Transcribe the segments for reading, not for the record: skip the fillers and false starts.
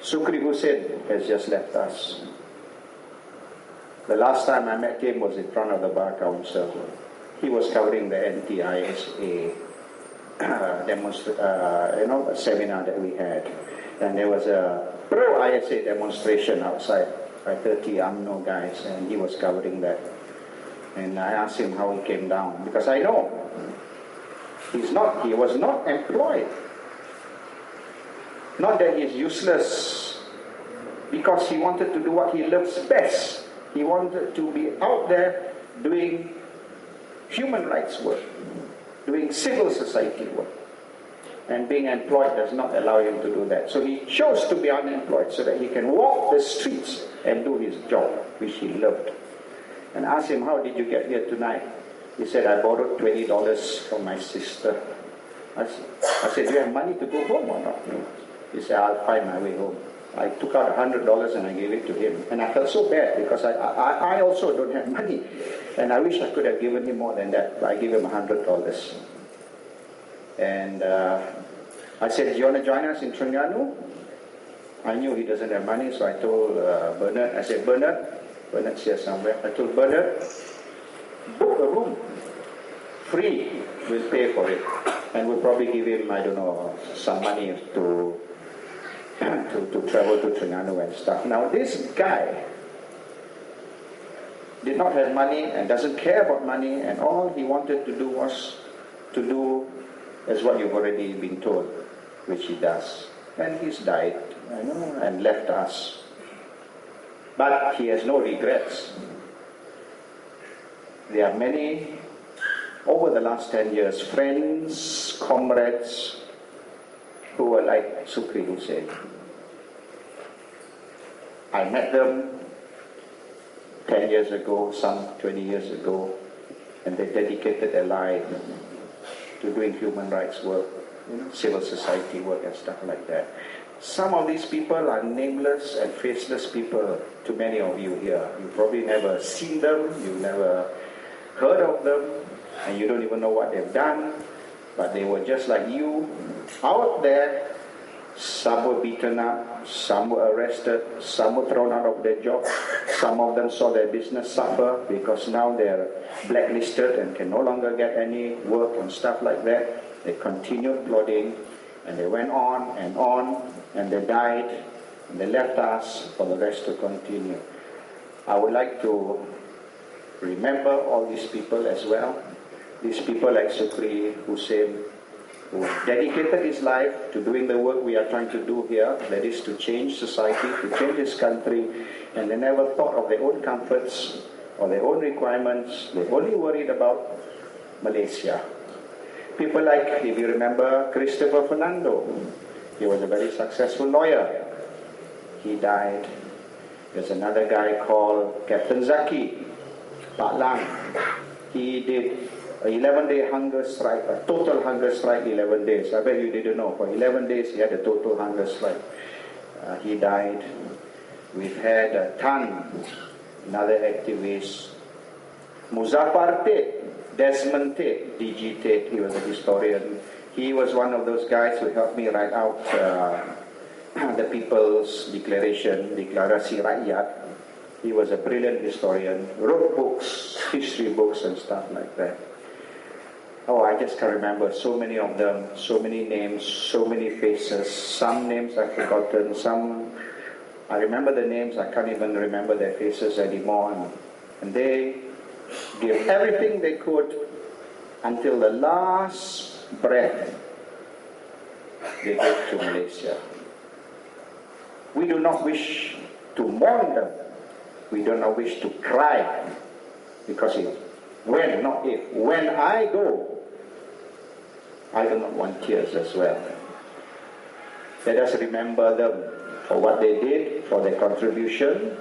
Sukri Hussain has just left us. The last time I met him was in front of the Bar Council. He was covering the anti-ISA seminar that we had. And there was a pro-ISA demonstration outside by 30 UMNO guys, and he was covering that. And I asked him how he came down, because I know he was not employed. Not that he's useless, because he wanted to do what he loves best. He wanted to be out there doing human rights work, doing civil society work. And being employed does not allow him to do that. So he chose to be unemployed so that he can walk the streets and do his job, which he loved. And I asked him, how did you get here tonight? He said, I borrowed $20 from my sister. I said, do you have money to go home or not? He said, I'll find my way home. I took out $100 and I gave it to him. And I felt so bad because I also don't have money. And I wish I could have given him more than that, but I gave him $100. And I said, do you want to join us in Terengganu? I knew he doesn't have money, so I told Bernard, I said, Bernard's here somewhere. I told Bernard, book a room. Free, we'll pay for it. And we'll probably give him, I don't know, some money to travel to Terengganu and stuff. Now this guy did not have money and doesn't care about money, and all he wanted to do was to do as what you've already been told, which he does. And he's died, and left us. But he has no regrets. There are many, over the last 10 years, friends, comrades, who were like Sukri Hussain. I met them 10 years ago, some 20 years ago, and they dedicated their life to doing human rights work, civil society work and stuff like that. Some of these people are nameless and faceless people to many of you here. You've probably never seen them, you've never heard of them, and you don't even know what they've done, but they were just like you, out there. Some were beaten up, some were arrested, some were thrown out of their job. Some of them saw their business suffer because now they're blacklisted and can no longer get any work and stuff like that. They continued plodding, and they went on, and they died, and they left us for the rest to continue. I would like to remember all these people as well. These people like Sukri Hussain, who dedicated his life to doing the work we are trying to do here, that is to change society, to change this country, and they never thought of their own comforts or their own requirements. They only worried about Malaysia. People like, if you remember, Christopher Fernando. He was a very successful lawyer. He died. There's another guy called Captain Zaki, Pak Lang. He did an 11-day hunger strike, a total hunger strike, 11 days. I bet you didn't know. For 11 days, he had a total hunger strike. He died. We've had Tan, another activist. Muzaffar Tate, Desmond Tate, DG Tate, he was a historian. He was one of those guys who helped me write out the People's Declaration, Deklarasi Rakyat. He was a brilliant historian, wrote books, history books and stuff like that. Oh, I just can't remember so many of them, so many names, so many faces. Some names I've forgotten, some I remember the names, I can't even remember their faces anymore. And they gave everything they could until the last breath they gave to Malaysia. We do not wish to mourn them. We do not wish to cry, because when I go, I do not want tears as well. Let us remember them for what they did, for their contribution,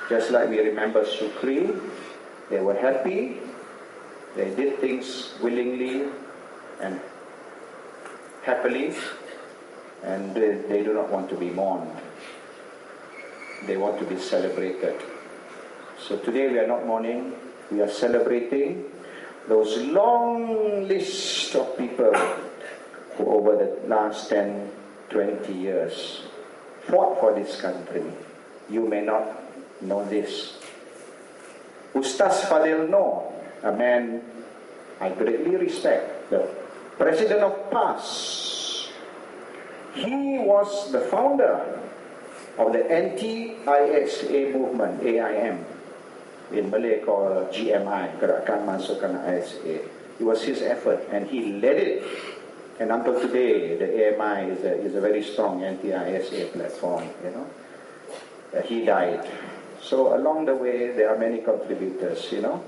just like we remember Sukri. They were happy, they did things willingly and happily, and they do not want to be mourned. They want to be celebrated. So today we are not mourning, we are celebrating those long lists of people who over the last 10, 20 years fought for this country. You may not know this. Ustaz Fadil Noor, a man I greatly respect, the president of PAS. He was the founder of the anti-ISA movement, AIM, in Malay called GMI, Gerakan Masukkan ISA. It was his effort, and he led it. And until today, the AMI is a very strong anti-ISA platform, you know. He died. So along the way, there are many contributors, you know.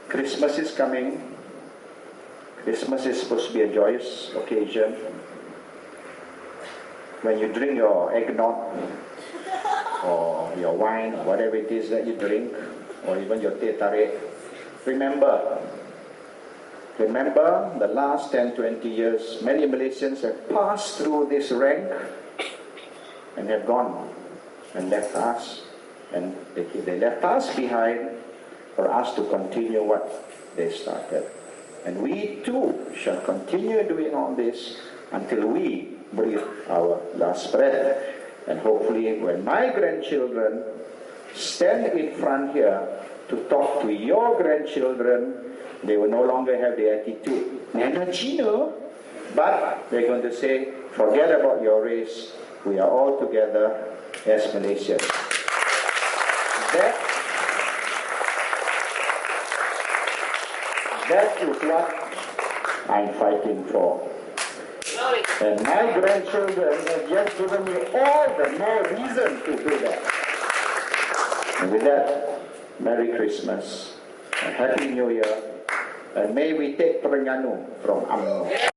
Christmas is coming. Christmas is supposed to be a joyous occasion. When you drink your eggnog, or your wine, or whatever it is that you drink, or even your teh tarik, remember the last 10, 20 years, many Malaysians have passed through this rank and have gone and left us. And they left us behind for us to continue what they started. And we too shall continue doing all this until we breathe our last breath. And hopefully when my grandchildren stand in front here to talk to your grandchildren, they will no longer have the attitude, Nana Chino, but they're going to say, forget about your race, we are all together as Malaysians. That is what I'm fighting for. And my grandchildren have just given me all the more reason to do that. And with that, Merry Christmas, and Happy New Year, and may we take Terengganu from UMNO.